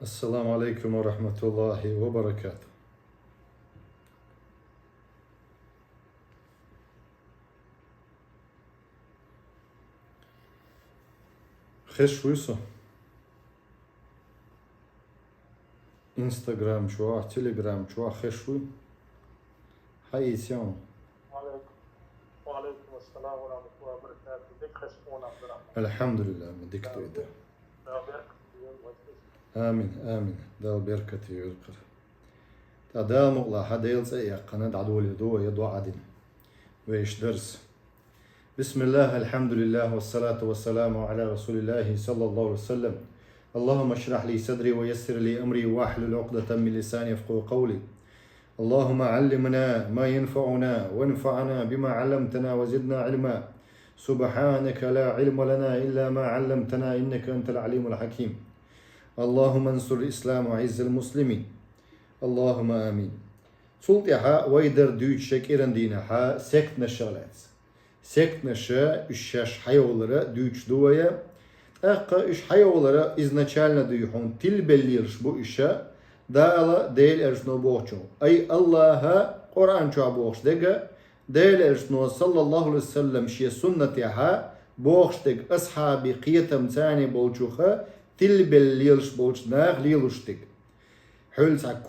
السلام عليكم ورحمة الله وبركاته. خش ويسو انستغرام شو تليجرام شو خشوي حيثيون. وعليكم السلام ورحمة الله وبركاته. ديك خشفون عبد الرحمن. الحمد لله مديك تويدا. آمين آمين دال بركتي يذكر. تدام الله حدا يلصق قناة عدو يدو يدو عدن ويش درس. بسم الله الحمد لله والصلاة والسلام على رسول الله صلى الله عليه وسلم. اللهم اشرح لي صدري ويسر لي أمري واحلل عقدة من لساني يفقهوا قولي. اللهم علمنا ما ينفعنا وانفعنا بما علمتنا وزدنا علما. سبحانك لا علم لنا إلا ما علمتنا إنك أنت العليم الحكيم. اللهم انصر الإسلام وعز المسلمين. اللهم آمين. سلطحة ويدر دوش شكيرن دينها سكت نشغلات. سكت نشا üşşaş hayolları دوش دوية. أقا إش hayolları изначально دويحون تل belliyoruz bu işe. Dağla değil ersno boğçu. Ay Allah'a Kur'an çoğa boğç dege. Değil ersno sallallahu aleyhi ve sellem şiye sünneti ha. Boğç deg ashabi qiyetem tani bolçuha. Til belliyoruz boğç nağ liyoruz deg. Hülsa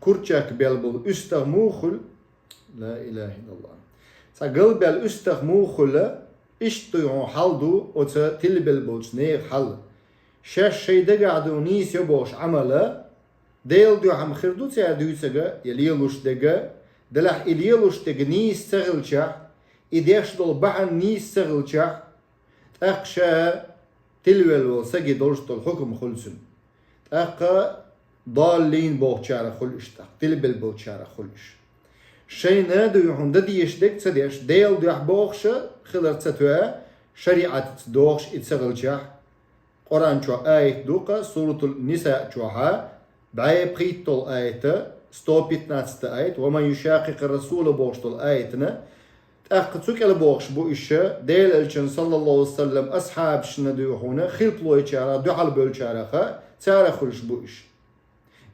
kurçak belbul üstah muğul. La ilahe illallah. Sa gılbel üstah muğul. İştuyun haldu. Oça til belbolç ne hal. Şeş şeyde gadu nisyo boğç amala. Değil diyor ham khirdu tsa düysaga yeliluş dega delah ililuş dega ni istagılça ideş dol bahan ni istagılça akşa tilvel olsa gidorş dol hukum khulsun aqa dallin boğçara khuluşta tilbel boğçara khuluş şey ne diyor hunda diyişdek tsadeş değil diyor boğşa khilar tsatwa şeriat doğş itsagılça Kur'an ço ayet duqa suratul nisa çoha بعد بقيت الآية 115 آية ومن يشاقق الرسول بوشت الآية تأخذك البوش بو إشة ديل الشن صلى الله عليه وسلم أصحاب شندوحونا خلط لو يشارع دحل بولشارخا تارا خلش بو إش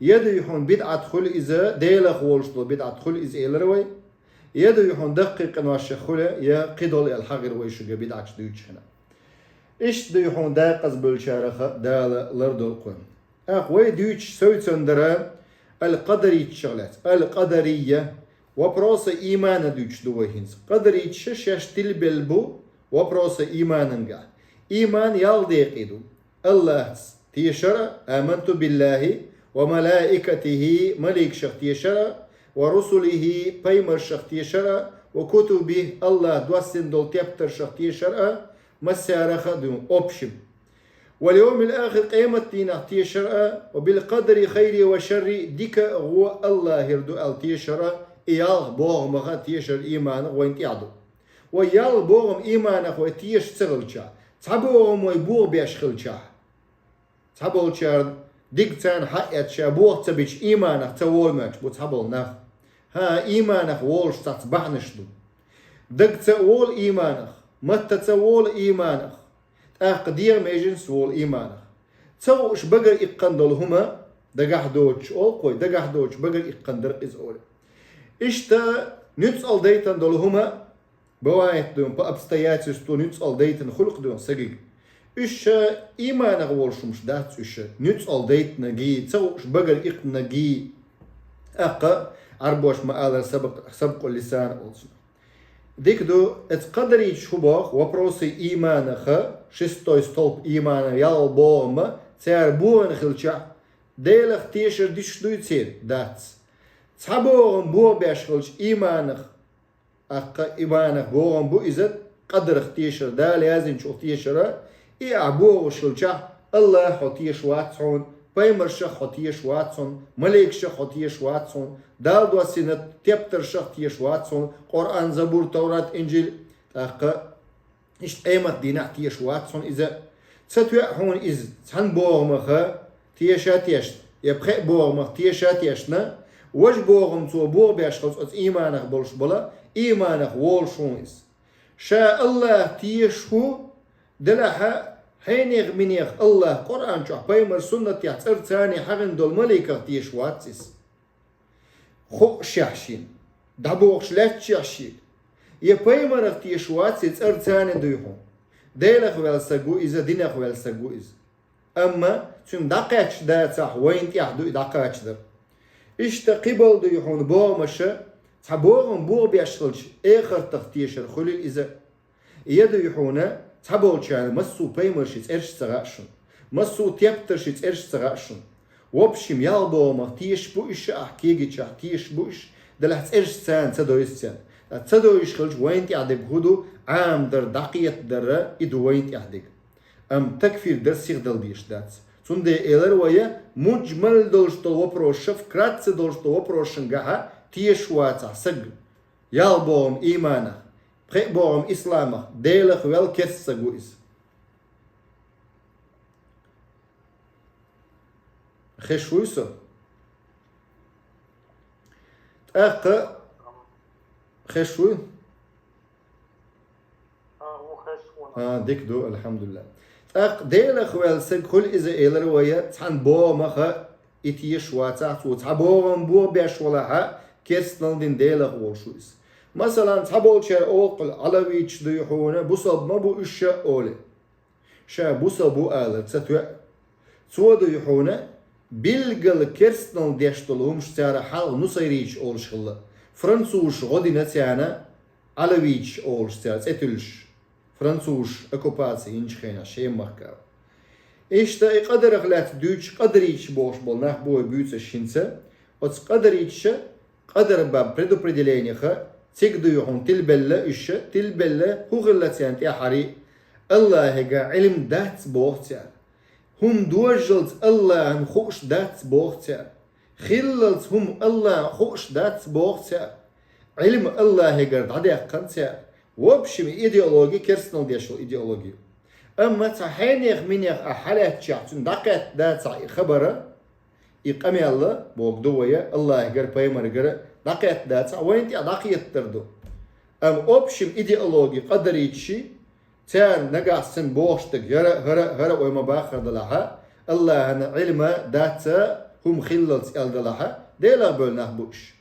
يدوحون بدعة خل إذا ديل خولشتو بدعة خل إذا إلروي يدوحون دقيق نواش خل يا قدول الحغر ويشوغ بدعة دوش هنا إيش دوحون داقز بولشارخا دال لردول قوم أخوي دوش سوي تندرا القدري تشغلات القدرية وبروس إيمان دوش دوهينز قدري تشش تلبلبو وبروس إيماننجا إيمان يالديقيدو الله تيشرا آمنت بالله وملائكته ملك شخ تيشرا ورسله بيمر شخ تيشرا وكتبه الله دوسن دول تيبتر شخ تيشرا مسارخ دون أوبشم واليوم الآخر قيمة دينا تيشرا وبالقدر خير وشر ديك هو الله يردو التيشرا إيال بوغ مغا تيشر إيمانك وين تعدو ويال بوغم إيمانك وتيش تغلشا تابوغم ويبوغ بيشخلشا تابولشا ديك تان حقيت شا بوغ تبيش إيمانك تولمك بو تابول نخ ها إيمانك وولش تتبعنشدو ديك تقول إيمانك متى تقول إيمانك أقدير ميجن سوول إيمانه تسوش بقر إقندل هما دقح دوش أول قوي دقح دوش بقر إقندر إز أول إشتا نتسأل ديتن دول هما بوايت دون بأبستياتيس تو نتسأل ديتن خلق دون سقيق إشا إيمانه والشمش داتس إشا نتسأل ديتن جي تسوش بقر إقنا جي أقا عربوش مآلر سبق اللسان أولسنا ديك دو اتقدري شباخ وبروسي إيمانخ شستوي ستولب إيمان يال بوم تيار بوان خلشا ديلخ تيشر ديش دوي تير داتس تحبوغن بو بيشخلش إيمانخ أقا إيمانخ بوغن بو إزد قدرخ تيشر دا لازم شو تيشر إيا بوغ شلشا الله حتيش واتسون بيمر شخ حتيش واتسون ملك شخ حتيش واتسون دال دو سنة تبتر شخ تيش واتسون قرآن زبور توراة إنجيل أقا إشت أيمت دينا تيش واتسون إذا تتوحون إذ تحن بوغمخ تيشا تيشت يبخي بوغمخ تيشا تيشنا وش بوغم تو بوغ بيشخلص أت إيمانخ بولش بلا إيمانخ وولشون إذ شاء الله تيشو دلها حينيغ منيغ الله قرآن شو بيمر سنة يعتر ثاني حغن دول ملكة تيش واتسيس خو شاشين دابوغش لا تشاشين يبيمر تيش واتسيس ثاني دويهم ديلخ والسجو إذا دينخ والسجو إذا أما تون دقاتش دا صح وين تيحدو دقاتش در إشتا قبل دويهم بوغ مشا تبوغم بوغ بيشغلش آخر تختيشر خليل إذا يدو يحونا تبول شان مسو بيمر شيت إرش تغاشن مسو تيبتر شيت إرش تغاشن وبشم يالبو ما تيش بوش أحكيجي شا تيش بوش دلحت إرش سان تدو يسان تدو يشخلش وين تعدق هدو عام در دقيت در إدو وين تعدق أم تكفير در سيغ دل ديش دات سنده إلر ويا مجمل دولشتو وبروش فكرات دولشتو وبروشن جها تيش واتع سج يالبوم إيمانه بخيبوهم إسلامه ديلخ والكس سجويس خشويسو تأق خشوي وخشونا ديك دو الحمد لله تأق ديلخ والسج كل إذا إلر ويا تحن بو مخا إتيش واتع تحبوهم بو بيش ولا كيستن دين ديلخ والشويس مثلا تحبول شيء أوقل على ويش ديحونه بصب ما بو إشاء أولي شا بصبو آلة تسوى سوى ديحونه بيلقل كرستن ديشتلهم شتارة حال نصيريش أول شغلة فرنسوش غدينا تيانا على ويش أول شتارة تتلش فرنسوش أكوباسي إنش خينا شيء مخكاو إشتا قدر غلات دوش قدريش بوش بولناح بوي بيوتس شينسا وتس قدريش قدر باب предопределение تقديهم تلبلا إيش تلبلا هو غلتين تي حري الله هجا علم دات بوختير هم دوجلت الله هم خوش دات بوختير خللت هم الله خوش دات بوختير علم الله هجا عدي قنتير وبشم إيديولوجي كرسنال ديشل إيديولوجي أما تحينيخ منيخ أحلات شعتون دقات دات خبره إقامي الله بوغدوية الله هجا بيمر هجا دقيت داتا وين تي دقيت تردو ام اوبشم ايديولوجي قدر يتشي تان نقاسن بوشتك هرا وما باخر دلها الله هنا علم داتا هم خللت ال دلها ديلا بولناه بوش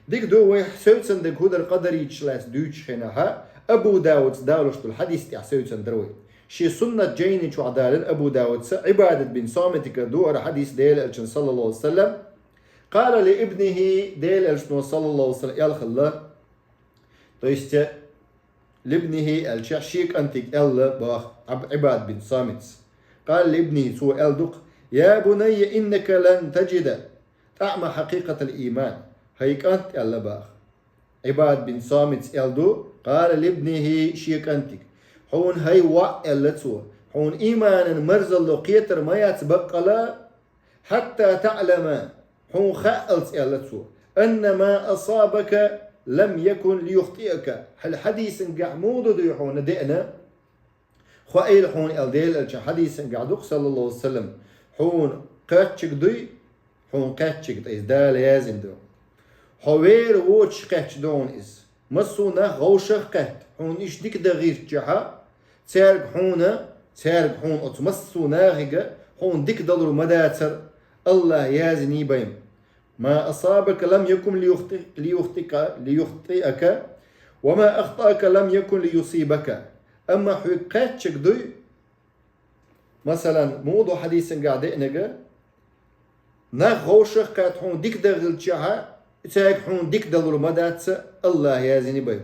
ديك دو وي سوتسن ديك هودر قدر يتشلاس دوتش خينها ابو داود داولشت الحديث تاع سوتسن دروي شي سنة جيني شو عدال ابو داود عبادة بن صامت كدور حديث ديل صلى الله عليه وسلم قال لابنه ديل الشنو صلى الله عليه وسلم يالخ الله تو يست لابنه الشيك أنتك الله باخ عباد بن صامت قال لابنه سوء الدق يا بني إنك لن تجد طعم حقيقة الإيمان هيك أنت الله باخ عباد بن صامت الدو قال لابنه شيك أنتك حون هي وع اللتو حون إيمان مرزل قيتر ما يتبقى حتى تعلم حون خالت يالتو أن ما أصابك لم يكن ليخطئك هل حديث قعمود ديحون دئنا خائل حون الديل حديث قعدوك صلى الله عليه وسلم حون قاتشك دي حون قاتشك إز دا لازم دو حوير ووتش قاتش دون إز مسونا غوشخ قات حون إش ديك دا غير جحا تارق حون أتمسونا غيقا حون ديك دلرو مداتر الله يازني بيم ما أصابك لم يكن ليخطئك وما أخطأك لم يكن ليصيبك أما حقاتشك دوي مثلا موضوع حديث قاعد إنجا نغوشخ قات حون ديك دغل تشها تاك حون ديك دغل مدات الله يازني بيم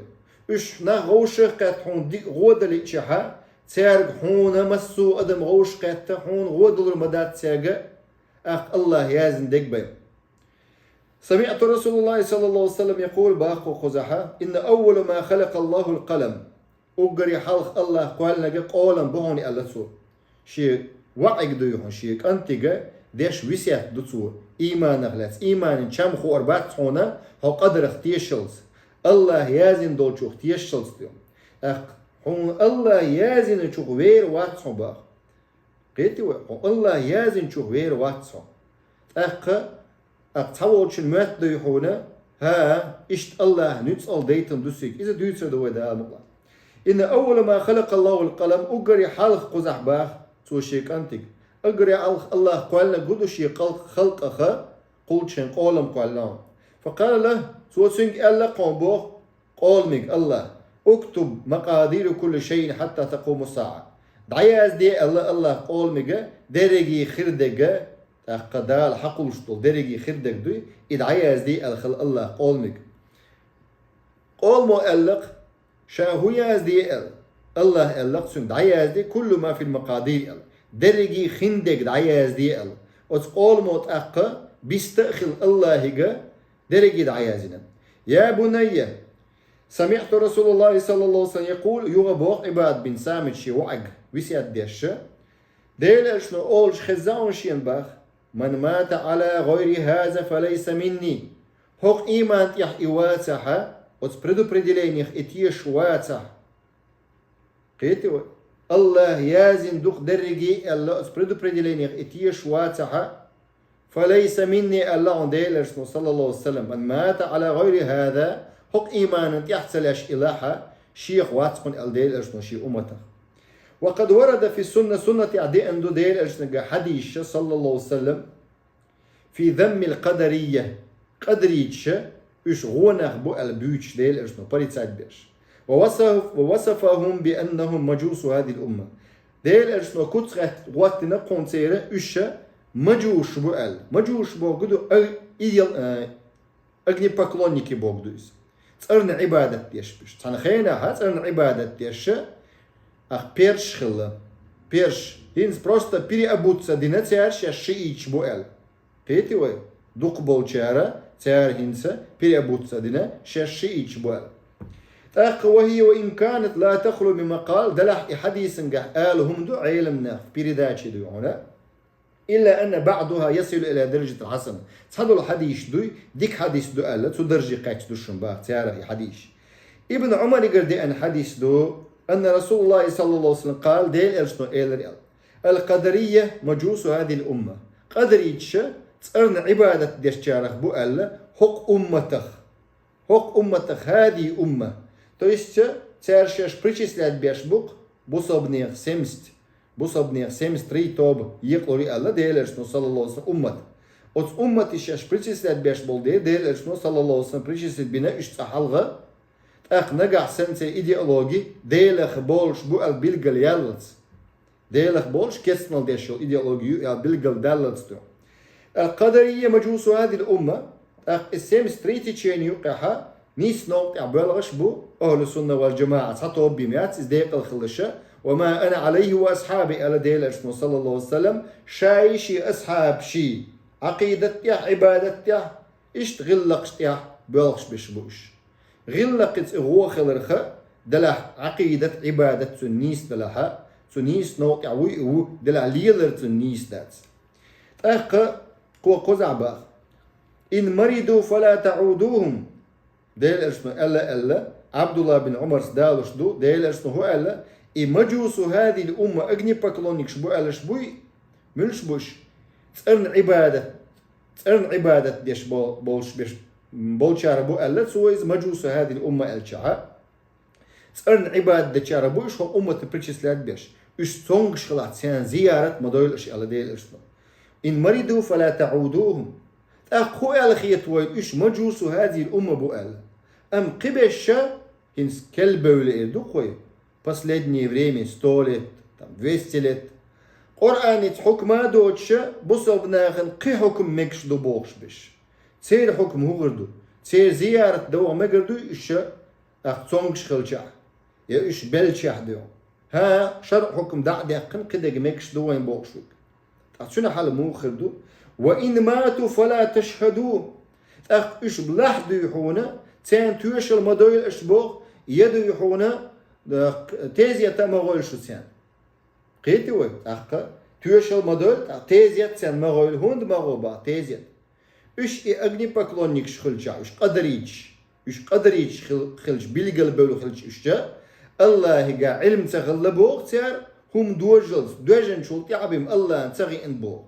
إيش نغوشخ قات حون ديك غودل تشها تارق حون مسو أدم غوش قات حون غودل مدات تاجا الله يازن ديك بيم سمعت رسول الله صلى الله عليه وسلم يقول باقو خزحة إن أول ما خلق الله القلم أقري حلق الله قال لك قولا بهوني الله سو شيء وعيك دويهون شيء أنتجا ديش وسيات دوتسو إيمان غلات إيمان شام خو أربعة هنا هو قدر اختيشلز الله يازن دول شو اختيشلز ديوم هون الله يازن شو غير واتسو باق قيتي الله يازن شو غير واتسو أقتولش المات ديحونا ها إشت الله نتسأل ديتم دوسيك إذا دوسر دو دا الله إن أول ما خلق الله القلم أقري حلق قزح باخ تو شيك أنتك أقرأ الله قالنا قدو شي خلق أخا قلت شين قولم قالنا فقال له تو سنك ألا قنبوخ قولمك الله اكتب مقادير كل شيء حتى تقوم الساعة دعياز دي الله قولمك درجي خردك قدال حقل شطول درجي خردك دوي إدعياز دي الخل الله قولمك قول مؤلق شاهو ياز دي الله ألق سن دعياز دي كل ما في المقادير درجي خندق دعياز دي وتقول موت أقا بيستأخل الله درجي دعيازنا يا بني سمعت رسول الله صلى الله عليه وسلم يقول يغبوق عباد بن سامت شي وعق ويسيات ديش ديل اشنو اولش خزاون شين باخ من مات على غير هذا فليس مني هوق ايمان يح ايواتها وتبردو بريدلين يخ اتيش واتها قيتو الله يازن دوق درجي الله تبردو بريدلين يخ اتيش واتها فليس مني الله ديل اشنو صلى الله عليه وسلم من مات على غير هذا هوق ايمان يحتلاش الها شيخ واتقن الديل اشنو شي امته وقد ورد في السنة سنة عدي أندو ديل أجنق حديث صلى الله عليه وسلم في ذم القدرية قدريتش إش غونغ بو البيوتش ديل أجنق بريتسايد بيش ووصفهم بأنهم مجوس هذه الأمة ديل أجنق كتغت وقتنا قنصيرة إش مجوش بو مجوش بو قدو أغني باكلونيكي بو قدو تسأرن عبادة ديش بيش تسأرن تسأرن عبادة ديش Ах першхила, перш, инс просто переобуться дина цяр ща шиич буэл. Петивай, дук болчара, цяр инса переобуться дина ща шиич буэл. Так وهي وإن كانت لا تخلو بمقال دلح حديث قالهم دو علمنا في برداتش دو هنا إلا أن بعضها يصل إلى درجة الحسن. تصدوا الحديث دو ديك حديث دو قال تو درجة قاعد دو شنباق تياره حديث. ابن عمر يقول أن حديث دو أن رسول الله صلى الله عليه وسلم قال ديل إرشنو إيلر القدرية مجوس هذه الأمة قدريتش تسأرن عبادة ديشتارخ بو ألا حق أمتخ هذه أمة تويست تارشش بريشسلات بيشبوك بوصبنيخ سمست ري توب يقلوري ألا ديل إرشنو صلى الله عليه وسلم أمتي شش بريشسلات بيشبول ديل إرشنو صلى الله عليه وسلم بريشسلات بنا اشتحلغة أخ نجح سنة إيديولوجي ديلخ بولش بو البلغل يالتس ديلخ بولش كسنال ديشو إيديولوجي البلغل دالتس دو القدرية مجوس هذه الأمة أخ السيم ستريتي تشين يوقعها نيس نوقع بلغش بو أهل السنة والجماعة حطوا بمئات إزديق الخلشة وما أنا عليه وأصحابي على ديل صلى الله عليه وسلم شايشي أصحاب شي عقيدة يح عبادة يح اشتغل لقش يح بلغش بشبوش غلقت هو خلرخة دلح عقيدة عبادة سنيس دلها سنيس نوقع ويقو دلح ليلر سنيس دات أخ قزعبا إن مرضوا فلا تعودوهم ديل اسمه ألا عبد الله بن عمر سدالش دو ديل اسمه هو ألا إن مجوس هذه الأمة أجني باكلونيك شبو ألا شبوي ملش بوش تسأرن عبادة ديش بولش بيش بولشار بو ألا سويز مجوس هذه الأمة الشعاء سأرن عبادة دشار بوش هم أمة بريشسلات بيش إش تونغش خلات سيان زيارة مدويل إش ألا ديل إشتو إن مرضوا فلا تعودوهم أخو ألا خيط ويل إش مجوس هذه الأمة بو ألا أم قبشة إنس كلبة ولا إردو خوي последнее время 100 лет 200 лет قرآن حكمة دوتشة بصبناخن قي حكم مكش دو بوخش بيش تسير حكم هو غردو تسير زيارة دوا ما غردو إيش أختصونغش خلشة يا إيش بلشة دوا ها شرع حكم دعدي أقن قدق مكش دوا ينبوخشوك أتشنا حال مو خردو وإن ماتوا فلا تشهدوا أخ إيش بلحدو يحونا تسان توش المدويل إشبوخ يدو يحونا تيزيا تمغول شو تسان قيتي وي أخ توش المدويل تيزيا تسان مغول هوند مغوبا تيزيا إيش أغني باكلونيك خلجا إيش قدريش خلج بيلقل بولو خلج إيش الله جا علم تغلبوه تار هم دوجن شولتي عبيم الله تغي إنبوه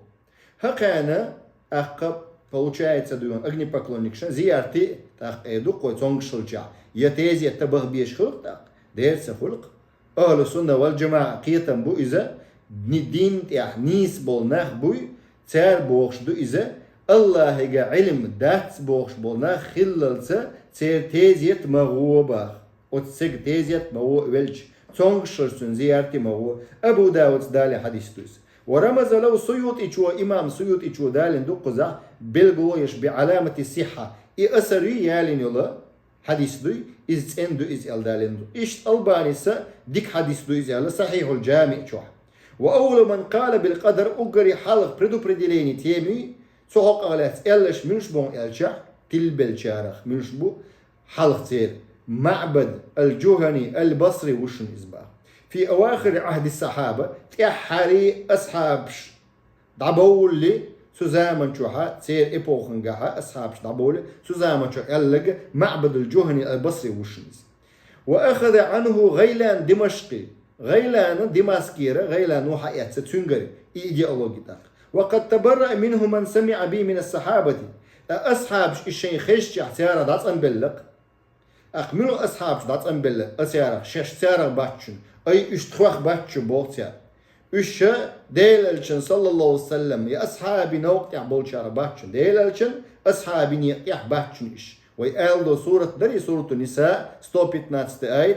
هكذا أقب فوتشاي تدوين أغني باكلونيك زيارتي تاق إيدو قوي تونغ خلجا يتيز يتبغ بيش خلق تاق دير سخلق أهل السنة والجماعة قيتم بو إذا دين نيس بولناخ بوي تار بوخش دو إذا الله هيجا علم دات بوخش بولناخ خلالسا تار تيزيت مغوباخ وتسيق تيزيت مغو ولج تونغشرسون زيارتي مغو أبو داود دالي حديث دوس ورمز له سيوط إيشو إمام سيوط إيشو دالين دو قزا بالغويش بعلامة الصحة إي أسري يالين يولا حديث دوي إز إندو إز إل دالين دو إشت ألبانيسا ديك حديث دو إز إل صحيح الجامع شوح وأول من قال بالقدر أقري حلق بريدو بريديليني تيمي سوحق أغلات إلش منش بون إلشح تلبل شارخ منش بو حلق تير معبد الجهني البصري وشن إزبا في أواخر عهد الصحابة تحري أصحابش دعبول لي سوزامن شوحا تير إبوخن جاها أصحابش دعبول سوزامن شو ألق معبد الجهني البصري وشن وأخذ عنه غيلان دمشقي غيلان دماسكيرة غيلان وحيات ستنجري إيديولوجي تاق وقد تبرأ منه من سمع بي من الصحابة أصحاب الشيء خيش احتيارا دات أنبلق أقملوا أصحاب دات أنبلق أسيارا شش تيارا باتشن أي اشتخوخ باتشن بوغتيا إش ديل الشن صلى الله عليه وسلم يا أصحابي نوقت يعبول شارا باتشن ديل الشن أصحابي نيقيح باتشن إش ويقال سورة دري سورة النساء ستوبيت ناتست آيت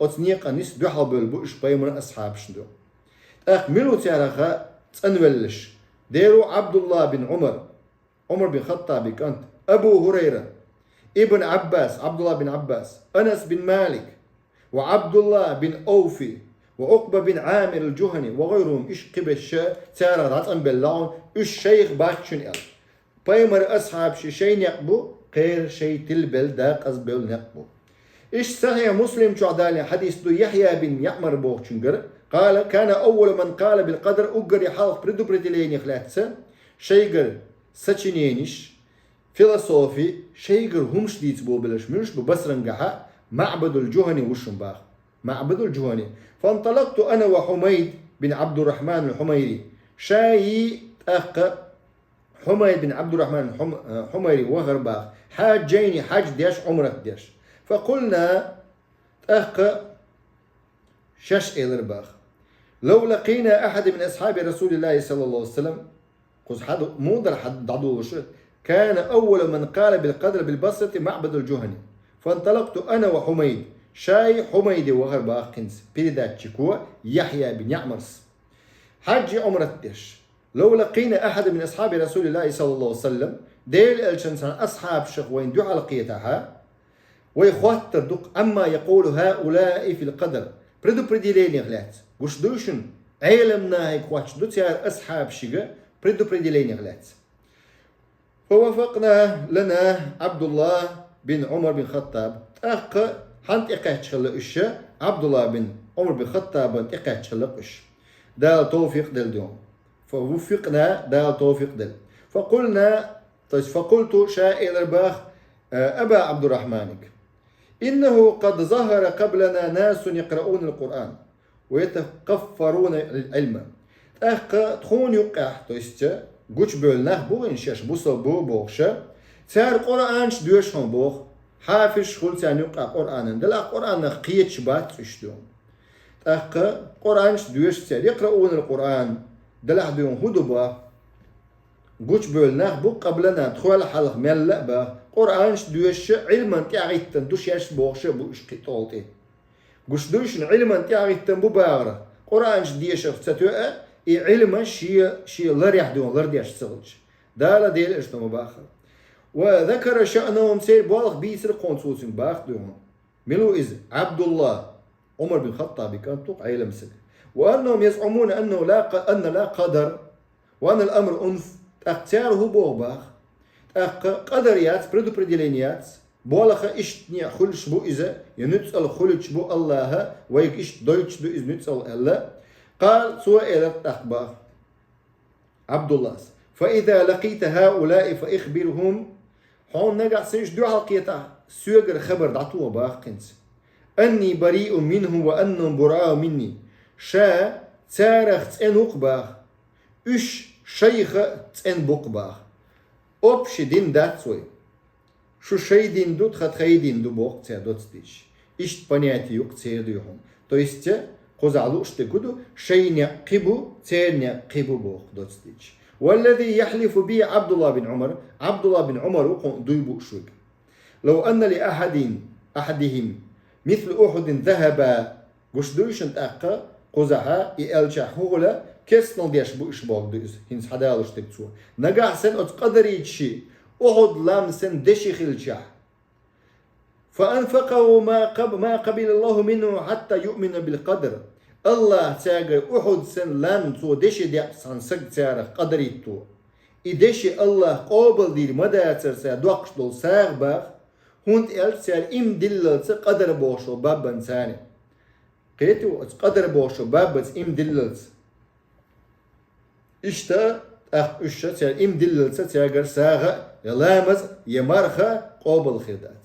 أتنيق نس دوحة بلبوش بيمن أصحاب شندو أقملوا تيارخا تنولش ديرو عبد الله بن عمر بن خطاب كانت أبو هريرة ابن عباس عبد الله بن عباس أنس بن مالك وعبد الله بن أوفي وعقبة بن عامر الجهني وغيرهم إش قبش تيارا راتن باللعون الشيخ باتشن إل بيمر أصحاب شيء يقبو غير شيء تلبل داق أزبل نقبو إيش صحيح مسلم شعدالي حديث دو يحيى بن يعمر بوغشنجر قال كان أول من قال بالقدر أقري حلق بريدو بريدليني خلاتسا شيغر ساتشينينيش فيلسوفي شيغر همش ديت بو بلش منش ببسرنجحا معبد الجهني وشنباخ معبد الجهني فانطلقت أنا وحميد بن عبد الرحمن الحميري شاي أخ حميد بن عبد الرحمن الحميري وغرباخ حاجيني حاج ديش عمرك ديش فقلنا أخ شش إلرباخ لو لقينا أحد من أصحاب رسول الله صلى الله عليه وسلم قص حد مودر حد عدو كان أول من قال بالقدر بالبصرة معبد الجهني فانطلقت أنا وحميد شاي حميد وغرباخ كنس بيدات شكوى يحيى بن يعمرس حج عمرة ديش لو لقينا أحد من أصحاب رسول الله صلى الله عليه وسلم ديل الشنسان أصحاب شخوين دو حلقيتها ويخوات دق أما يقول هؤلاء في القدر بريدو بريديليني غلات وش دوشن علمنا هيك واتش دو تيار أصحاب شيغا بريدو بريديليني غلات فوافقنا لنا عبد الله بن عمر بن خطاب أخ حنت إقاش خلق إش عبد الله بن عمر بن خطاب إقاش خلق إش دا توفيق دل دوم فوفقنا دا توفيق دل فقلت شائر باخ أبا عبد الرحمنك إنه قد ظهر قبلنا ناس يقرؤون القرآن ويتكفرون العلم أخ تخون يقع تويست قوش بولناه بو إنشاش بوصل بو بوغشا تار قرآنش دوشهم بوغ حافش خلتان يقع قرآن دل قرآن قيت شبات تشتون أخ قرآنش دوش تار يقرؤون القرآن دل أحدهم هدوبا قوش بولناه بو قبلنا تخوال حلق ملأ با قرآنش دوش علما تعيتن دوش ياش بوغشا بو إشقي طولتي قوش دوش علما تعيتن بو باغرة قرآنش ديش افتتوء علما شي لريح دون لرديش سغلج دالا ديل اجتمع باخر وذكر شأنهم سير بالغ بيسر قنصوص باخ دون ملو إذ عبد الله عمر بن الخطاب كان توقع يلمسك وأنهم يزعمون أنه لا قدر وأن الأمر أنف اختياره بوغ باخ قدريات بريدو بريديلينيات بولخ اشتني خلش بو إذا ينتسأل خلش بو الله ويك اشت دويتش دو إذ نتسأل الله قال سؤال الأخبار عبد الله فإذا لقيت هؤلاء فإخبرهم حون نقع سنش دو حلقية سيغر خبر دعتوه باقنس أني بريء منه وأنهم براء مني شا تارخ تسأن وقباخ إش شيخ تسأن بقباخ أبش دين داتسوي شو شي دين دوت خد خي دين دو بوق تسا دوت ستيش إشت بنياتي يوق تسير ديهم تو есть قزعلو اشتكدو شيء يقبو تين يقبو بوخ دوتستيج والذي يحلف به عبد الله بن عمر عبد الله بن عمر دويبو شوك لو أن أحدهم مثل أحد ذهب قشدوشن تأقى قزعها إلشا حولا كسنل ديش بو إشباق دوز هنس حدال اشتكتسو نقع سن أتقدري تشي أحد لام سن دشي خلشا فأنفقه ما قبل الله منه حتى يؤمن بالقدر الله تاغر أحد سن لام تو دشي دي سنسك تارخ قدري تو إدشي الله قابل دير مدى ترسا دوقش دول ساغ باخ هونت تار إم دلل قدر بوشو بابن ثاني قيتو قدر بوشو بابن إم دلل إشتا إشتا تار إم دلل تاغر ساغ يلامز يمارخا قابل خدات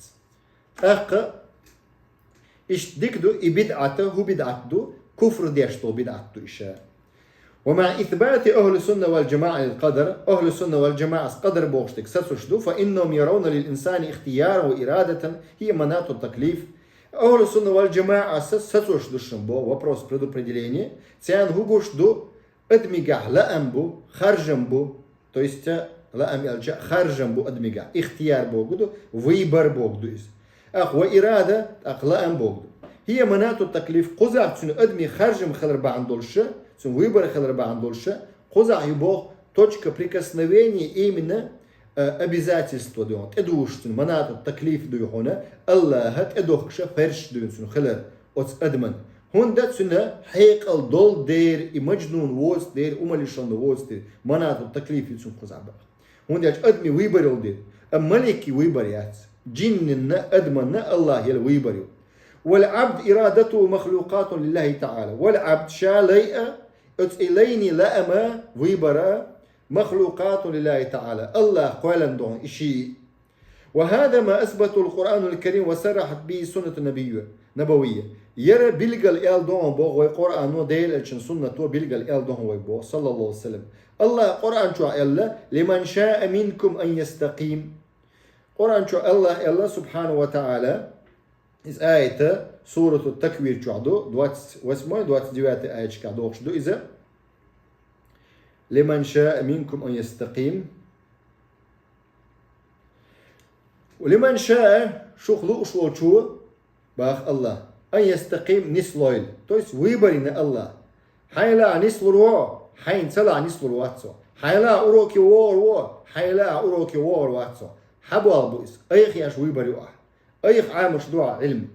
إش ديكدو إبدعته هو بدعته كفر ديشتو بدعته إشا ومع إثبات أهل السنة والجماعة للقدر أهل السنة والجماعة قدر بوشتك سسوشدو فإنهم يرون للإنسان اختيار وإرادة هي مناط التكليف أهل السنة والجماعة سسوشدو شنبو вопрос предопределения تيان هو بوشدو أدميقع لأمبو خرجنبو то есть لأم يلجأ خرجنبو أدميقع اختيار بوغدو ويبر بوغدو وإرادة لأم بوغدو هي مناط التكليف قزع تسن أدمي خرجم خلر باندولشة تسن ويبر خلر باندولشة قزع يبوغ точка прикосновения именно обязательство دون ادوش تسن مناط التكليف دو هنا الله هت ادوخش فرش دون تسن خلر أتس أدمن هون ده تسن حيقل دول دير مجنون ووز دير أماليشان ووز دير مناط التكليف تسن قزع بقى هون ده أدمي ويبر دير ملكي ويبر يات جننا أدمنا الله يل ويبر والعبد إرادته مخلوقات لله تعالى والعبد شاليئة إليني لأما ويبرا مخلوقات لله تعالى الله قولا دون إشي وهذا ما أثبته القرآن الكريم وصرحت به سنة نبوية يرى بلغل إل دون بوغ والقرآن وديل أجن سنة بلغل إل دون ويبوغ صلى الله عليه وسلم الله قرآن شو إلا لمن شاء منكم أن يستقيم قرآن شو الله سبحانه وتعالى إذ آية سورة التكوير شعدو دوات ديوات آية شكادو شدو إذا لمن شاء منكم أن يستقيم ولمن شاء شخلو شو باخ الله أن يستقيم نسلويل تويس ويبرين الله حيلا نسلو حين تلا نسلو واتسو حيلا أروكي وور حيلا أروكي وور واتسو حبوا بويس أيخ ياش ويبري أيخ عامش دعاء علم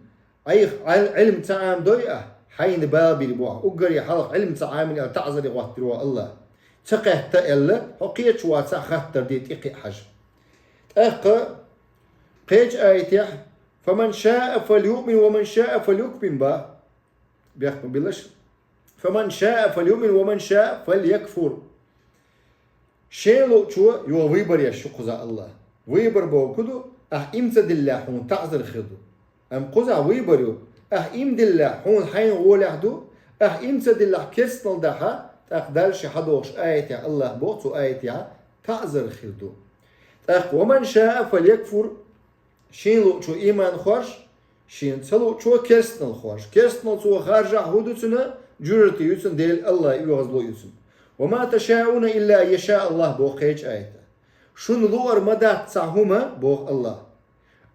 أيخ علم تعام دوية حين بابي ربوع أقري حلق علم تعامل تعزل وقت روا الله تقه تألا حقية شواتع خطر دي تقي حج قيج آية فمن شاء فليؤمن ومن شاء فليكمن با بيحكم بالله فمن شاء فليؤمن ومن شاء فليكفر شيلو شو يو ويبر يشقزا الله ويبر بوكدو إمتد الله حون تعزل خدو أم قزع ويبريو إمد الله حون حين غولحدو إمتد الله كسنل دحا تقدرش حدوش آية الله بوتو آية تعزل خدو ومن شاء فليكفر شين شو إيمان خوش شين تلو شو كسنل خوش كسنل شو خارج حدوثنا جرتي يوسن ديل الله يغزلو يوسن وما تشاءون إلا يشاء الله بوقيج آية شون لور مدى تسعهما بوغ الله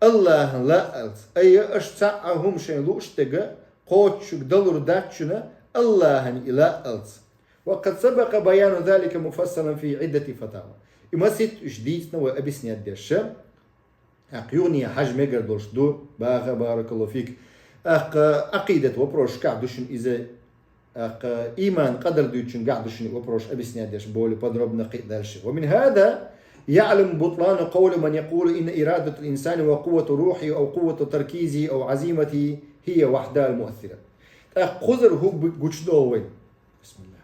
الله لا ألت أي أشتعهم شين لو اشتغى قوتشك دلور داتشنا الله إلا ألت وقد سبق بيان ذلك مفصلا في عدة فتاوى إما ست جديدنا وأبسني الدشة أقيوني حجم يقردوش دو بارك الله فيك عقيدة وبروش قاعدوشن إذا إيمان قدر دوشن قاعدوشن وبروش أبسني الدش بولي بدربنا قيدالش ومن هذا يعلم بطلان قول من يقول إن إرادة الإنسان وقوة روحه أو قوة تركيزه أو عزيمته هي وحدها المؤثرة خزر هو بجدوين بسم الله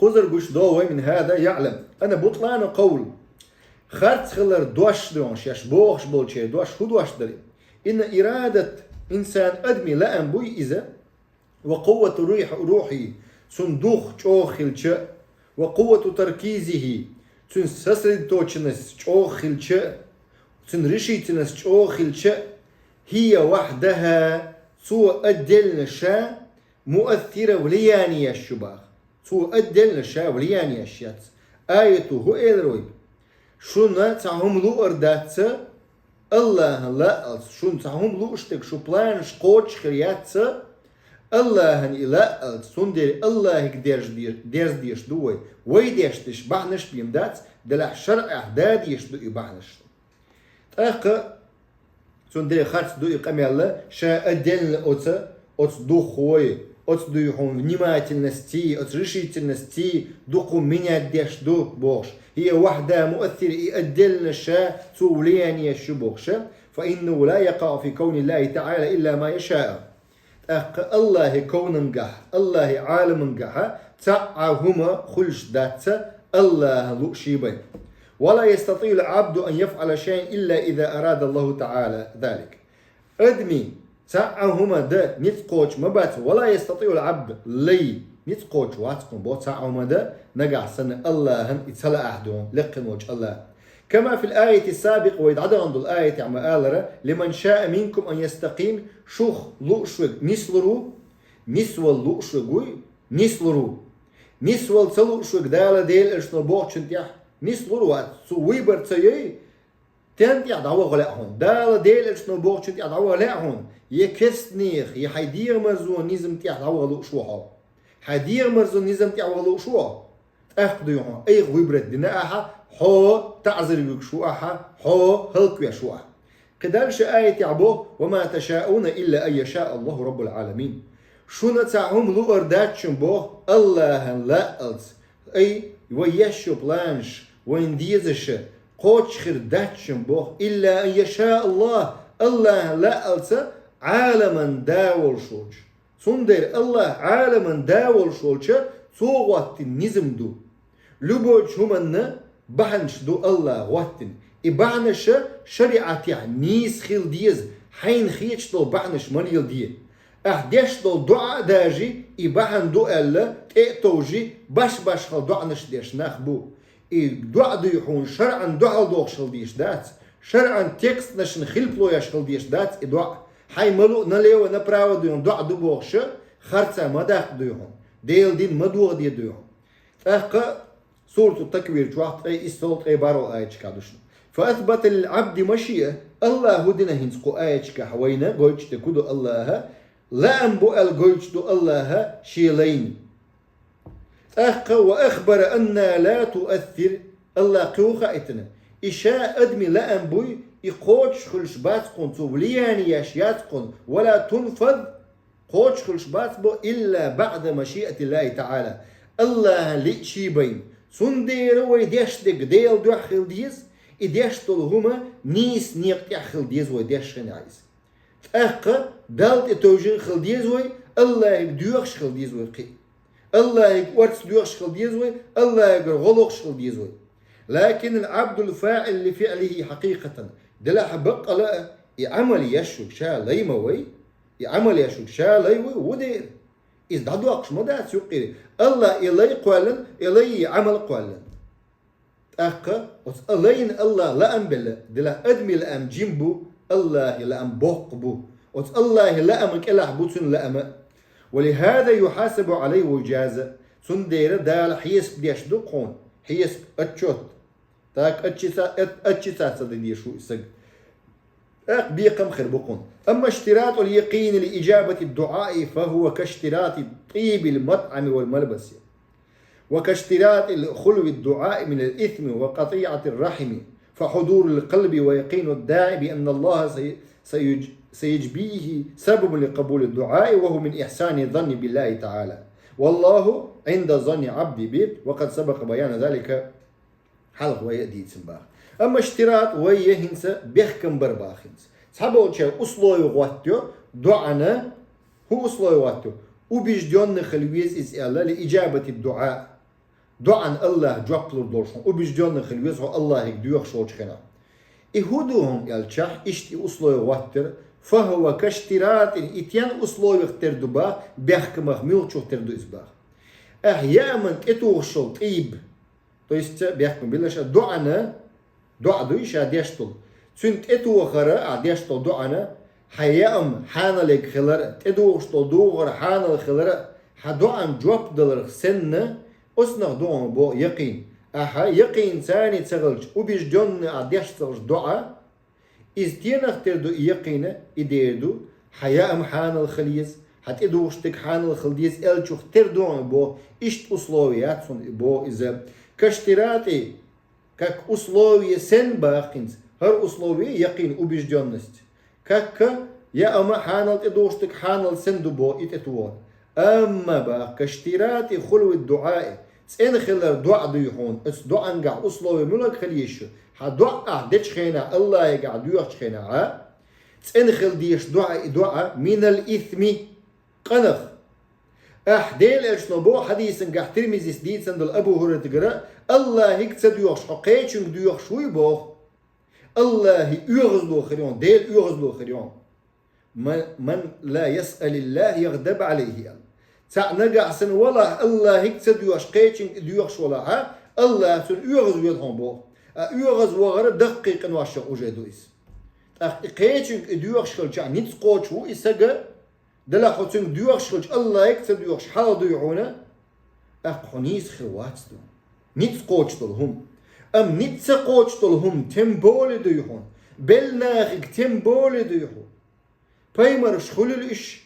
خزر بجدوين من هذا يعلم أنا بطلان قول خرط خلر دوش درونش يش بوخش بولشي دوش هو دوش دري إن إرادة إنسان أدمي لا أنبوي إذا وقوة روحه صندوق چوخلچ وقوة تركيزه تن سسرد توچنس چوخلچ تن رشيتنس چوخلچ هي وحدها سوء الدل نشا مؤثرة وليانية الشباخ سوء الدل نشا وليانية الشيات آيته هو إلروي شونا تعهم لو أردات الله لا شون تعهم لو اشتك شو بلانش قوتش خريات الله لا سندر الله ديرز ديش دوي ويديش تش بعنش بيمدات دلع شرع احداد يشدو بعنش اخ سندر خارج دو يقام الله شا ادل اوت دو خوي اوت دو يحون внимательности اوت решительности دوقو меня ديش دو بوش هي وحدة مؤثرة ادل شا تولياني الشبوخ فانه لا يقع في كون الله تعالى الا ما يشاء الله كون قح الله عالم قح تعهما خلش دات الله لو شيبين ولا يستطيع العبد أن يفعل شيء إلا إذا أراد الله تعالى ذلك أدمي تعهما ده نتقوش مبات ولا يستطيع العبد لي نتقوش واتقن بو تعهما ده نقع سنة الله يتسلى أحدهم لقن وجه الله كما في الآية السابقة ويدعد عند الآية عما قال لمن شاء منكم أن يستقيم شوخ لؤشوك نسلرو نسوال لؤشوكوي نسلرو نسوال تلؤشوك دالة ديل اشتر بوغشن تيح نسلرو سو ويبر تيي تنتيح دعوة غلاءهون دالة ديل اشتر بوغشن تيح دعوة غلاءهون يكسنيخ يحيدير مرزون نزم تيح دعوة لؤشوها حيدير مرزون نزم تيح لؤشوها أخذيهم أي ويبرت دناها حو تعذر يكشوها حو هلك يشوها قدرش آية عبوه وما تشاءون إلا أن يشاء الله رب العالمين شو نتاعهم لو أرداتشن بوه الله لا ألت أي ويشو بلانش وين ديزش قوتش خير داتشن بوه إلا أن يشاء الله لا ألت عالما داول شوج سندر الله عالما داول شوج صوغت النزم دو لبوج همنا بحنش دو الله واتن إبعنش شريعتي نيس خيل ديز حين خيتش دو بعنش مريل دي أحدش دو دعاء داجي إبعن دو ألا تأتوجي باش خل دعنش ديش ناخبو دعاء دو يحون شرعا دعاء دوغ شل ديش دات شرعا تكست نشن خلبلو يشل ديش دات دعاء حي ملو نليو نبراو دو دعاء دو بوغش خرطة مداخ دو يحون ديل دين مدوغ دي دو يحون أخا سورة التكوير جوحت أي إستولت أي بارو آية كادوشن فأثبت للعبد مشيئة الله هدنا هنسقو آية كحوينا قويتش تكودو الله لا أنبو قويتش دو الله شيلين أخا وأخبر أن لا تؤثر الله قوخا إتنا إشاء أدمي لا أنبوي يقوتش خلش باتقون تولياني يشياتقون ولا تنفذ قوتش خلش باتبو إلا بعد مشيئة الله تعالى الله لئشي بين سندير ويديشتك ديل دوحل ديز إديشتل هما نيس نيقتع خل ديز ويديش خنعيز أخا دالت إتوجين خل ديز وي الله يدوخش خل ديز وي قي الله يورس دوخش خل ديز وي الله يغلقش خل ديز وي لكن العبد الفاعل لفعله حقيقة دلح بقى لا يعمل يشوك شا ليما وي يعمل يشوك شا ليوي ودير إذ دعدو أقش مدات يقيري الله إلي قوالا إلي عمل قوالا أخا وتألين الله لا أنبلا دلا أدمي لأم جنبو الله لأم بوقبو الله لأم كلا بوتن لأم ولهذا يحاسب عليه وجازة سندير دال حيس بديش دقون حيس أتشوت تاك أتشيسات صدي شو يسق بيقم خير بقون أما اشتراط اليقين لإجابة الدعاء فهو كاشتراط طيب المطعم والملبس وكاشتراط الخلو الدعاء من الإثم وقطيعة الرحم فحضور القلب ويقين الداعي بأن الله سيجبيه سبب لقبول الدعاء وهو من إحسان الظن بالله تعالى والله عند ظن عبدي به وقد سبق بيان ذلك حلق ويأدي تنباخ أما اشتراط ويهنس بيحكم برباخنس صحابه شيء أصله يغواتيو دعانا هو أصله يغواتيو وبيجدون خلويز إسئلة لإجابة الدعاء دعان الله جوابلر دورشون وبيجدون خلويز هو الله يقديوخ شوش خنا إهودوهم يالشاح إشتي أصله يغواتر فهو كاشتراط إتيان أصله يختر دباخ بيحكمه ميلشو تردو إسباخ أحيانا كتوغ شو طيب то есть بيحكم بلاش دعانا دعا دويش عديشتل سنت اتو خرا عديشتل دعانا حيام حانلك خلر تدوش تدوغر حانل خلر حدوان جواب دلر سنة أسنغ دوان بو يقين أحا يقين ثاني تسغلج وبيش جن عديش تسغلج دعاء إز تينغ تردو يقين إديردو حيام حانل خليز حتدوش تك حانل خليز ألجوخ تردوان بو إشت أسلويات بو إذا كاشتراتي كاك أسلوية سن باقينز هر أسلوية يقين وبيش جنست كاك يا أما حانل تدوشتك حانل سندو بو إتتوان أما با كاشتراتي خلو الدعاء سين خلر دعاء ديحون اس دعاء نقع أسلوية ملك خليش حدعاء ديش خينا الله يقع ديوخ خينا سين خل ديش دعاء من الإثم قنخ أحديل أشنبو حديث نقع ترمزي سديد سندل أبو هريرة تقرأ الله يكتسد ديوخ حقيتشن ديوخ شوي بوخ الله يغزلو خريون ديل يغزلو خريون من لا يسأل الله يغضب عليه نقع سن والله الله يكتسد ديوخ قيتشن ديوخ ولا الله سن يغزلو يدهم بوخ يغزلو غير دقيقا واشق وجدويس قيتشن ديوخ شخلجا نيتس قوتشو إساقا دلا خوتن ديوخ شخلج الله يكتسد ديوخ حال ديوعونا أقنيس خلوات دون نيتس قوتشتلهم أم نيتس قوتشتلهم تنبول ديوحون بلناخك تنبول ديوحون بايمر شخل الإش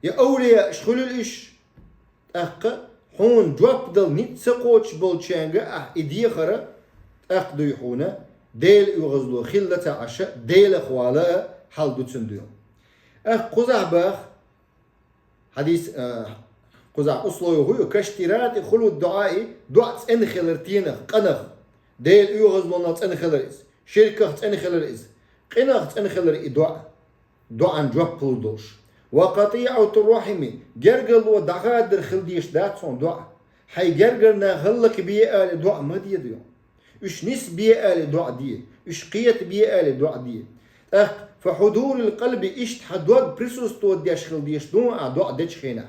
يا أولياء شخل الإش حون جواب دل نيتس قوتش بولشانجا إدي خرا ديوحونا ديل يغزلو خلة عشاء ديل خوالا حال دوتسن ديون قزع باخ حديث قزع أصله هو كاشترات خلو الدعاء دعاء انخلر تينخ قنخ ديل يغزلو نات انخلر إس شركة انخلر إس قنخ انخلر دعاء جواب بلدوش وقطيعة الرحم جرجل ودغادر خلديش داتسون دعاء حي جرجلنا خلك بيه آل دعاء ما دي ديون إيش نس بيه آل دعاء دي إيش قيت بيه آل دعاء دي فحضور القلب إيش حدوق بريسوس توديش خلديش دعاء ديش خينا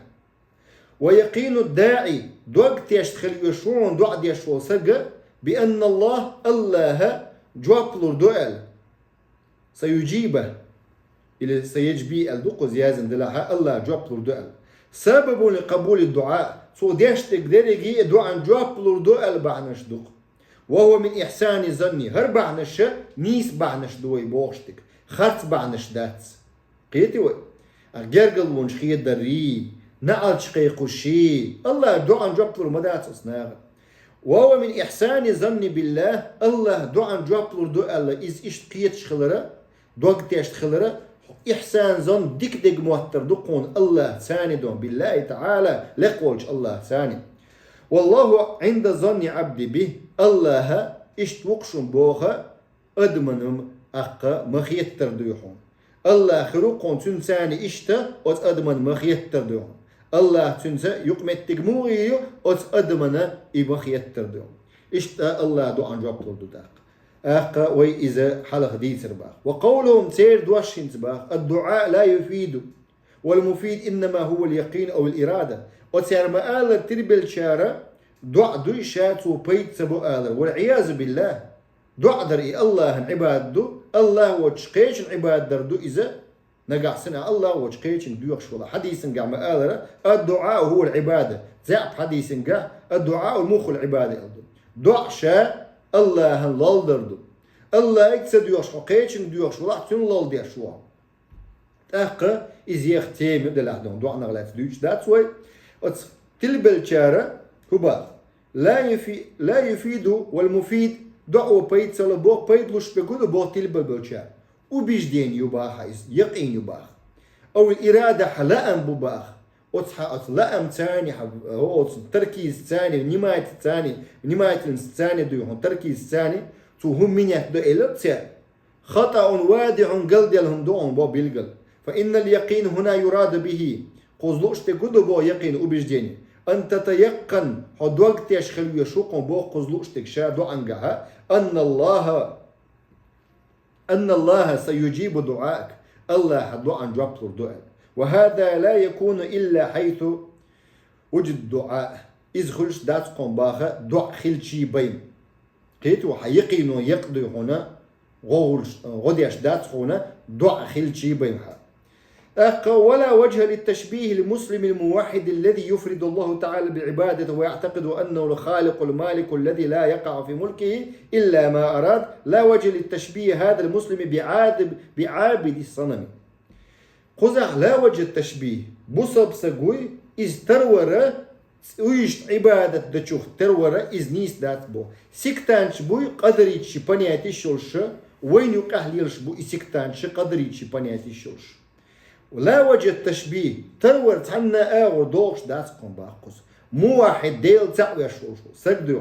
ويقين الداعي دوق تيشتخل يشون دعاء ديش وسجى بأن الله جواب لردوال سيجيبه إلى سيجبي الدق زيازن دلها الله جواب لردوال سبب لقبول الدعاء سو ديش تقدري دعاء جواب لردوال بعنش دق وهو من إحسان ظني هر بعنش نيس بعنش دوي بوشتك خرط بعنش داتس قيتي وي أرجرجل ونشخي دري نعل شقي قشي الله دعاء جواب لرمدات أصناغ وهو من إحسان ظني بالله الله دعاء جواب لردوال إز إشتقيت شخلره دوق تيشت خلره إحسان ظن ديك موتر دقون الله ثاني دون بالله تعالى لقولش الله ثاني والله عند ظن عبدي به الله اشتوقشن بوخا أدمنهم أقا مخيتر ديوحون الله خروقون تنساني اشتا أت أدمن مخيتر ديوحون الله تنسى يقمتك موغيو أت أدمن إبخيتر ديوحون اشتا الله دعان جواب لردو داق أقا وإذا حلق ديتر باق وقولهم سير دوشين باق الدعاء لا يفيد والمفيد إنما هو اليقين أو الإرادة وتسير ما آلر تربل شارة دعاء دوي شاتو بيت سبو آلر والعياذ بالله دعاء دري الله عباد دو الله وشقيش عباد دردو إذا نقع سنة الله وشقيش دويخش ولا حديث نقع ما آلر الدعاء هو العبادة زعب حديث نقع الدعاء المخ العبادة دعاء شاء الله لال دردو الله يكسد دويخش حقيش دويخش ولا تن لال ديشوا أقا إزيخ تيم دلعدون دعاء نغلات دويش that's why تلبل شارة هو لا يفيد والمفيد دعوة بيت سلبوه بيت لش بيقولوا بوه تلبل بالشار وبيجدين يباح يقين يباح أو الإرادة حلأم بباح أطلأم ثاني هو تركيز ثاني نماية ثاني نماية الثاني دوهم تركيز ثاني تو هم من يهدو إلبسا خطأ وادع قلد لهم دوهم بو بالقل فإن اليقين هنا يراد به قوزلوش تقولوا بو يقين وبيجدين أن تتيقن حد وقت يشخل يشوقون بو قوزلوش تكشادو عنقها أن الله سيجيب دعائك الله حدو عن جواب دعائك وهذا لا يكون إلا حيث وجد دعاء إذ خلش دات قوم باخا دعاء خلشي بين قيتو حيقينو يقضي هنا غديش دات هنا دعاء خلشي بينها ولا وجه للتشبيه المسلم الموحد الذي يفرد الله تعالى بعبادته ويعتقد أنه الخالق المالك الذي لا يقع في ملكه إلا ما أراد. لا وجه للتشبيه هذا المسلم بعابد الصنم. قزع لا وجه التشبيه بصب سقوي إز ترورة ويش عبادة دشوخ ترورة إز نيس دات بو سكتانش بوي قدريتش بنياتي شولش وين يقهليلش بو إسكتانش قدريتش بنياتي شولش. ولا وجه التشبيه ترور تعنا أغو دوش داتكم باقوس موحد ديل تعوي شولشو سقدو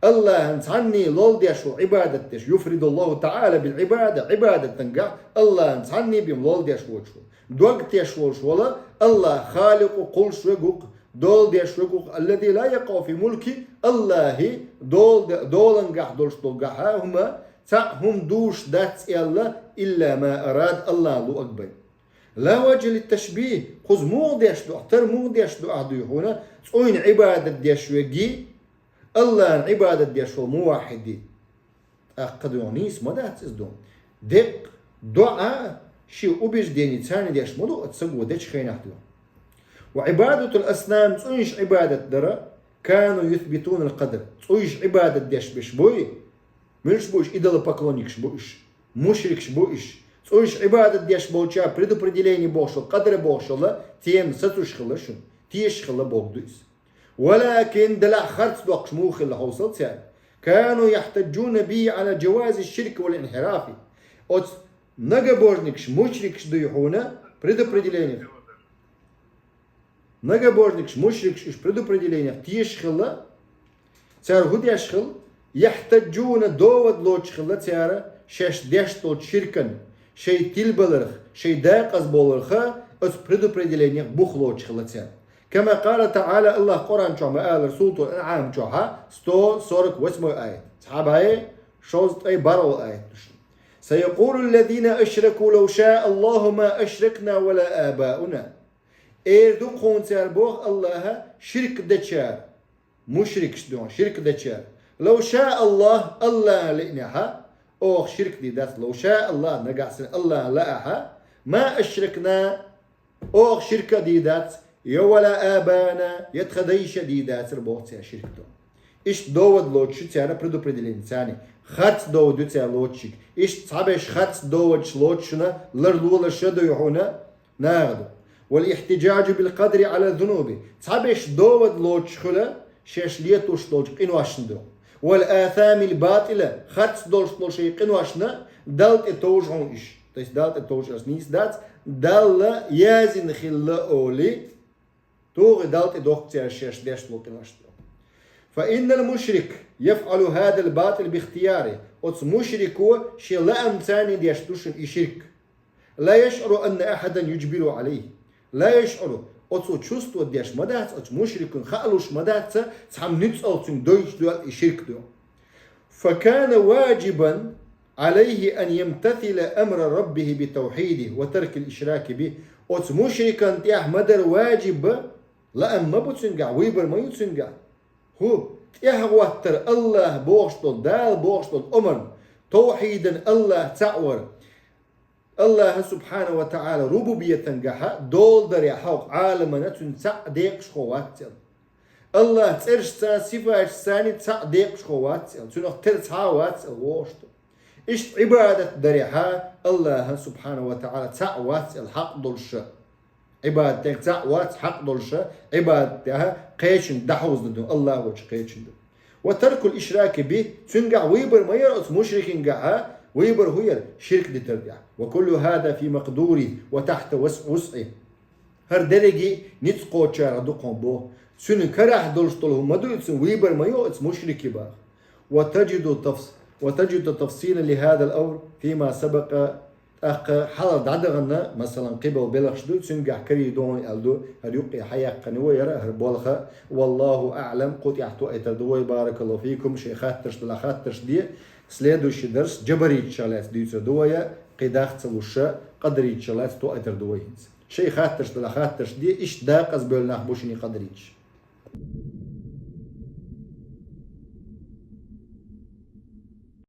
الله انتعني لول ديشو عبادة ديش يفرد الله تعالى بالعبادة عبادة تنقع الله انتعني بيم لول ديشو دوق تيشوش ولا الله خالق قل شوقوق دول ديشوقوق الذي لا يقع في ملكي الله دول انقع دولش دولقع هما هم دوش دات إلا ما أراد الله لو أكبر. لا وجه للتشبيه خذ مو ديش دو احتر مو ديش دو أهدو هنا تقوين عبادة ديشوقي الله عبادة ديشو موحدي أقدونيس ما دات إزدون دق دعاء شيء أبيش ديني تاني ديش مدو أتسقوا ديش خين أحدو. وعبادة الأصنام تقويش عبادة درا كانوا يثبتون القدر تقويش عبادة ديش بيش بوي مش بوش إدل поклонникش بوش مشركش بوش تقويش عبادة ديش بوشا предопределение بوشل قدر بوشل تيم ستوش خلشن تيش خلا بوغدوس. ولكن دلع خرط دوقش موخ اللي حوصلت يعني كانوا يحتجون به على جواز الشرك والانحراف. Многобожникш, мушрикш дойхуна предопределение. Многобожникш, мушрикш предопределение. Тишхила, цар гудяшхил, яхтаджуна довод лочхила цара, шеш дештол ширкан, шей тилбаларх, шей дайқаз боларха, от предопределение бух лочхила цара. كما قال تعالى الله قرآن شوما آل رسولته الأنعام شوها 148 آية. صحاب هاي شوزت أي بارو آية. سيقول الذين أشركوا لو شاء الله ما أشركنا ولا آباؤنا. إيردو قون سيربوخ الله شرك دچار مشرك شدون شرك دچار لو شاء الله لئنها أو شرك دي دات لو شاء الله نقاسن الله لأها ما أشركنا أو شرك دي دات ولا آبانا يتخديش دي دات ربوخ سير شرك دون إيش دوود لوتش تيانا предопределение ثاني خط دوود تيا لوتشك إيش صعبش خط دوود لوتشنا لرلولا شدو يهونا ناغدو. والاحتجاج بالقدر على الذنوب صعبش دوود لوتش خلا شيش ليتوش لوتش قنواشندو. والآثام الباطلة خط دوش لوشي قنواشنا دالت اتوجهون إيش تيس دالت اتوجهون نيس دات دال يازن خلا أولي توغ دالت دوخ تيا شيش ديش لو قنواشندو. فإن المشرك يفعل هذا الباطل باختياره. أتس مشركو شي لا أمتاني ديشتوشن إشرك لا يشعر أن أحدا يجبر عليه لا يشعر أتسو تشوستو ديش مدات أتس مشرك خالوش مدات تحم نتسألتن دوش دو إشرك دو. فكان واجبا عليه أن يمتثل أمر ربه بتوحيده وترك الإشراك به. أتس مشركا تيح مدر واجب لا أما بتسنقع ويبر ما يتسنقع هو يهوتر الله بوشتل دال بوشتل أمر توحيدا الله تعور الله سبحانه وتعالى ربوبية تنجح دول در يحوق عالمنا تنسعديق شخواتل الله ترش صفاش ثاني تصعديق شخواتل تنخ ترتعواتل ووشتل إشت عبادة دريحا الله سبحانه وتعالى تعواتل حق دولش عبادتك تعوات حق دولشة عبادتها قيشن دحوز دون الله وجه قيشن دون. وترك الإشراك به تنقع ويبر ما يرأس مشرك قاعة ويبر هو شرك دي ترجع. وكل هذا في مقدوره وتحت وسعه هر درجي نتقو تشار دقون بو سن كره دولش طولهم مدو يتسن ويبر ما يرأس مشرك با. وتجد تفصيلا لهذا الأمر فيما سبق حال عدغنا مثلا قبل بلغش دو سنجح كري دون الدو هريقي حياة قنوة يرى هربولخة والله أعلم قد يحتوى يتردوي بارك الله فيكم شيخات ترش دلخات ترش دي سليدوش درس جبري تشالات دي تردوية قداخت سلوشة قدري تشالات تو يتردوي شيخات ترش دلخات ترش دي إش داقز بيولناخ بوشني قدريتش.